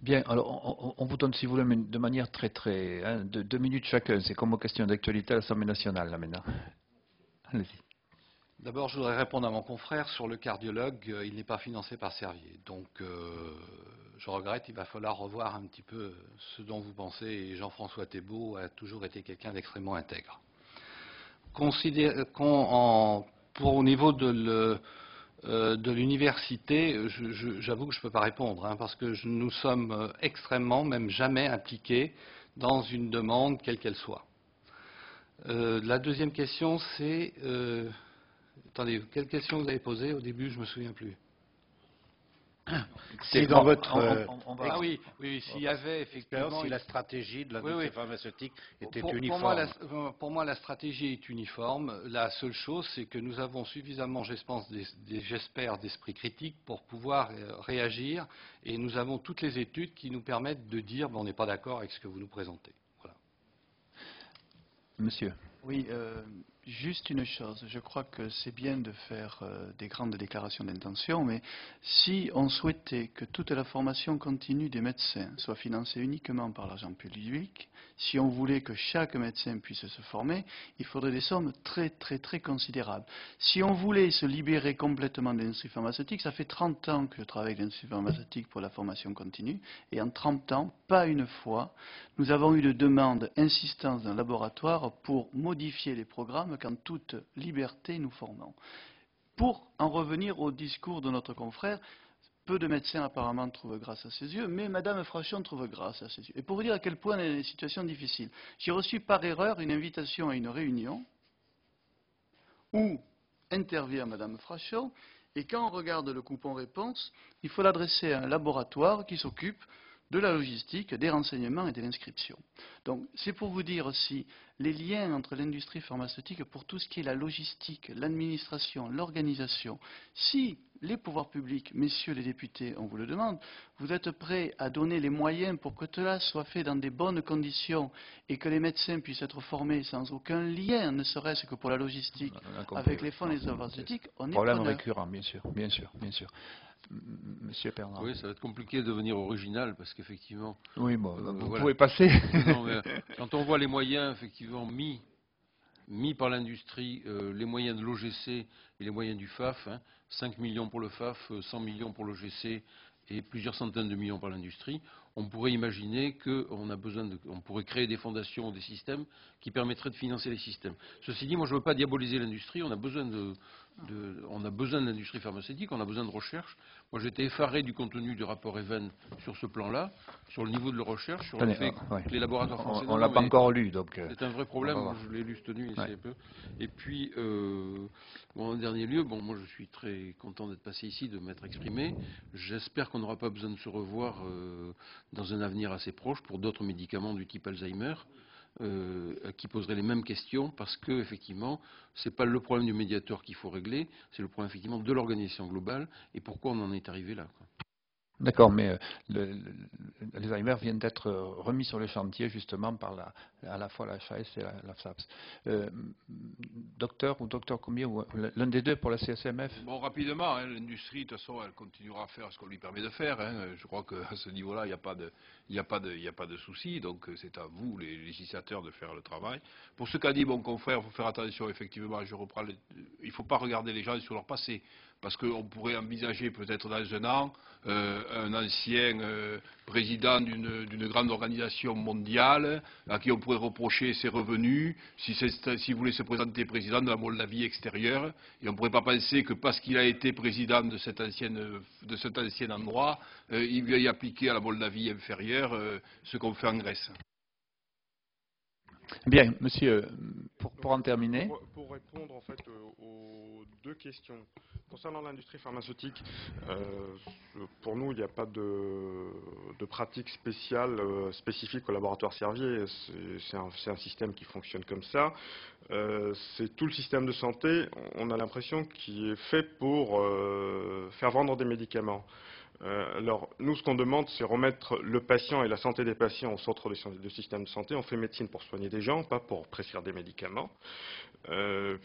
Bien, alors on vous donne, si vous voulez, mais de manière hein, de 2 minutes chacun. C'est comme aux questions d'actualité à l'Assemblée nationale, là, maintenant. Allez-y. D'abord, je voudrais répondre à mon confrère sur le cardiologue. Il n'est pas financé par Servier. Donc, je regrette, il va falloir revoir un petit peu ce dont vous pensez. Et Jean-François Thébault a toujours été quelqu'un d'extrêmement intègre. Au niveau de l'université, j'avoue que je ne peux pas répondre, hein, parce que nous sommes extrêmement, même jamais impliqués dans une demande, quelle qu'elle soit. La deuxième question, c'est... attendez, quelle question vous avez posée au début? Je ne me souviens plus. Si dans votre Ah oui, s'il y avait effectivement... si la stratégie de l'industrie pharmaceutique était pour uniforme. Pour moi, la stratégie est uniforme. La seule chose, c'est que nous avons suffisamment, j'espère, d'esprit critique pour pouvoir réagir. Et nous avons toutes les études qui nous permettent de dire on n'est pas d'accord avec ce que vous nous présentez. Voilà. Monsieur. Oui, juste une chose. Je crois que c'est bien de faire des grandes déclarations d'intention, mais si on souhaitait que toute la formation continue des médecins soit financée uniquement par l'argent public, si on voulait que chaque médecin puisse se former, il faudrait des sommes très, très, très considérables. Si on voulait se libérer complètement de l'industrie pharmaceutique, ça fait 30 ans que je travaille avec l'industrie pharmaceutique pour la formation continue, et en 30 ans, pas une fois, nous avons eu de demandes insistantes d'un laboratoire pour modifier les programmes qu'en toute liberté nous formons. Pour en revenir au discours de notre confrère, peu de médecins apparemment trouvent grâce à ses yeux, mais Madame Frachon trouve grâce à ses yeux. Et pour vous dire à quel point elle est une situation difficile, j'ai reçu par erreur une invitation à une réunion où intervient Madame Frachon, et quand on regarde le coupon réponse, il faut l'adresser à un laboratoire qui s'occupe de la logistique, des renseignements et de l'inscription. Donc c'est pour vous dire aussi les liens entre l'industrie pharmaceutique pour tout ce qui est la logistique, l'administration, l'organisation. Si les pouvoirs publics, messieurs les députés, on vous le demande, vous êtes prêts à donner les moyens pour que cela soit fait dans des bonnes conditions et que les médecins puissent être formés sans aucun lien, ne serait-ce que pour la logistique, avec les fonds des pharmaceutiques, on est Problème preneur. récurrent, bien sûr, bien sûr, bien sûr. Monsieur Bernard. Oui, ça va être compliqué de devenir original parce qu'effectivement... Oui, bon, vous voilà. pouvez passer. Non, mais, quand on voit les moyens effectivement mis par l'industrie, les moyens de l'OGC et les moyens du FAF, 5 millions pour le FAF, 100 millions pour l'OGC et plusieurs centaines de millions par l'industrie, on pourrait imaginer qu'on pourrait créer des fondations, des systèmes qui permettraient de financer les systèmes. Ceci dit, moi je ne veux pas diaboliser l'industrie, on a besoin de l'industrie pharmaceutique, on a besoin de recherche. Moi j'étais effaré du contenu du rapport Even sur ce plan-là, sur le niveau de la recherche, sur le fait que les laboratoires français... On ne l'a pas encore lu, donc... C'est un vrai problème, je l'ai lu cette nuit, ici un peu. Et puis, en dernier lieu, moi je suis très content d'être passé ici, de m'être exprimé. J'espère qu'on n'aura pas besoin de se revoir dans un avenir assez proche pour d'autres médicaments du type Alzheimer, qui poseraient les mêmes questions, parce que effectivement, ce n'est pas le problème du médiateur qu'il faut régler, c'est le problème effectivement de l'organisation globale et pourquoi on en est arrivé là, quoi. D'accord, mais l'Alzheimer vient d'être remis sur le chantier justement par à la fois la HAS et la FSAPS. Docteur combien, ou l'un des deux pour la CSMF? Bon, rapidement, l'industrie, de toute façon, elle continuera à faire ce qu'on lui permet de faire. Je crois qu'à ce niveau-là, il n'y a pas de souci. Donc, c'est à vous, les législateurs, de faire le travail. Pour ce qu'a dit mon confrère, il faut faire attention, effectivement, il ne faut pas regarder les gens sur leur passé. Parce qu'on pourrait envisager peut-être dans un an un ancien président d'une grande organisation mondiale à qui on pourrait reprocher ses revenus s'il voulait se présenter président de la Moldavie extérieure. Et on ne pourrait pas penser que parce qu'il a été président de cet ancien endroit, il veuille appliquer à la Moldavie inférieure ce qu'on fait en Grèce. Bien, monsieur, pour en terminer. Pour répondre en fait aux deux questions. Concernant l'industrie pharmaceutique, pour nous, il n'y a pas de pratique spéciale, spécifique au laboratoire Servier. C'est un système qui fonctionne comme ça. C'est tout le système de santé, on a l'impression, qui est fait pour faire vendre des médicaments. Alors, nous, ce qu'on demande, c'est remettre le patient et la santé des patients au centre du système de santé. On fait médecine pour soigner des gens, pas pour prescrire des médicaments.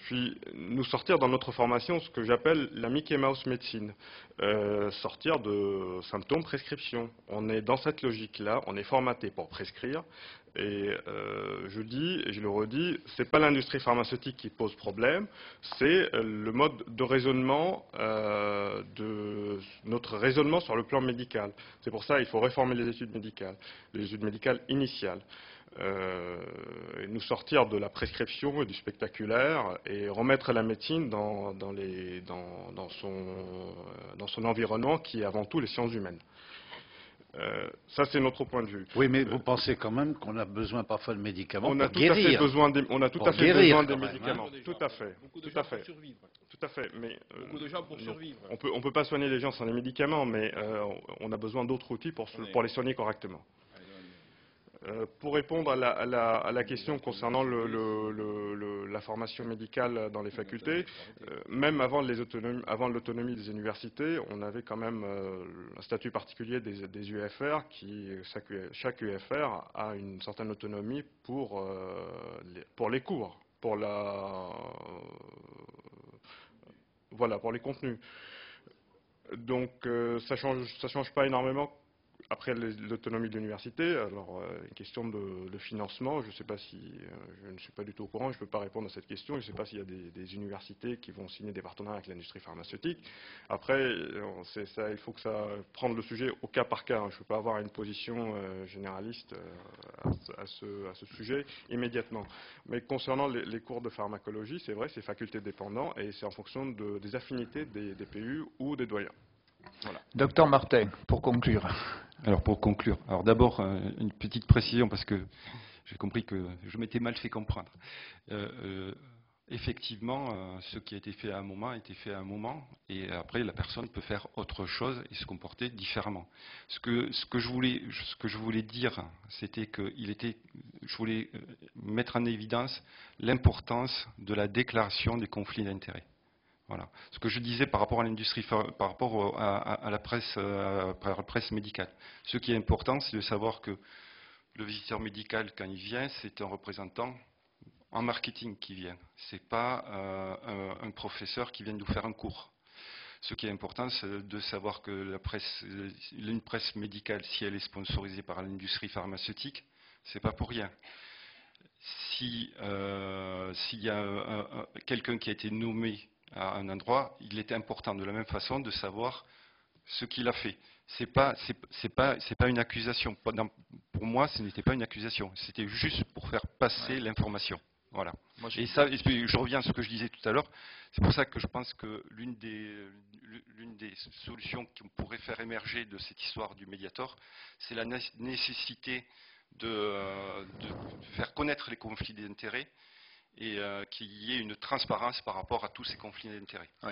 Puis, nous sortir dans notre formation ce que j'appelle la Mickey Mouse médecine. Sortir de symptômes prescription. On est dans cette logique-là, on est formaté pour prescrire. Et je dis, et je le redis, c'est pas l'industrie pharmaceutique qui pose problème, c'est le mode de raisonnement, notre raisonnement sur le plan médical. C'est pour ça qu'il faut réformer les études médicales initiales. Et nous sortir de la prescription et du spectaculaire et remettre la médecine dans son environnement qui est avant tout les sciences humaines. Ça, c'est notre point de vue. Oui, mais vous pensez quand même qu'on a besoin parfois de médicaments pour guérir. On a tout à fait besoin des médicaments. Tout à fait. Tout à fait. Mais Beaucoup de gens pour survivre. on peut pas soigner les gens sans les médicaments, mais on a besoin d'autres outils pour les soigner correctement. Pour répondre à la question concernant la formation médicale dans les facultés, même avant l'autonomie des universités, on avait quand même un statut particulier des UFR chaque UFR a une certaine autonomie pour les cours, pour les contenus. Donc ça change pas énormément. Après l'autonomie de l'université, alors une question de financement, je ne sais pas si, je ne suis pas du tout au courant, je ne peux pas répondre à cette question, je ne sais pas s'il y a des universités qui vont signer des partenariats avec l'industrie pharmaceutique. Après, il faut que ça prenne le sujet au cas par cas, je ne peux pas avoir une position généraliste à ce sujet immédiatement. Mais concernant les cours de pharmacologie, c'est vrai, c'est faculté dépendant et c'est en fonction des affinités des PU ou des doyens. Voilà. Docteur Martin, pour conclure. Alors pour conclure, alors d'abord une petite précision parce que j'ai compris que je m'étais mal fait comprendre. Effectivement, ce qui a été fait à un moment a été fait à un moment et après la personne peut faire autre chose et se comporter différemment. Ce que je voulais dire, c'était que je voulais mettre en évidence l'importance de la déclaration des conflits d'intérêts. Voilà. Ce que je disais par rapport à l'industrie, par rapport à la presse médicale. Ce qui est important, c'est de savoir que le visiteur médical, quand il vient, c'est un représentant en marketing qui vient. Ce n'est pas un professeur qui vient nous faire un cours. Ce qui est important, c'est de savoir que une presse médicale, si elle est sponsorisée par l'industrie pharmaceutique, ce n'est pas pour rien. S'il y a quelqu'un qui a été nommé à un endroit, il était important de la même façon de savoir ce qu'il a fait. C'est pas une accusation. Pour moi, ce n'était pas une accusation. C'était juste pour faire passer l'information. Voilà. Et puis, je reviens à ce que je disais tout à l'heure. C'est pour ça que je pense que l'une des solutions qu'on pourrait faire émerger de cette histoire du Mediator, c'est la nécessité de faire connaître les conflits d'intérêts et qu'il y ait une transparence par rapport à tous ces conflits d'intérêts. Oui.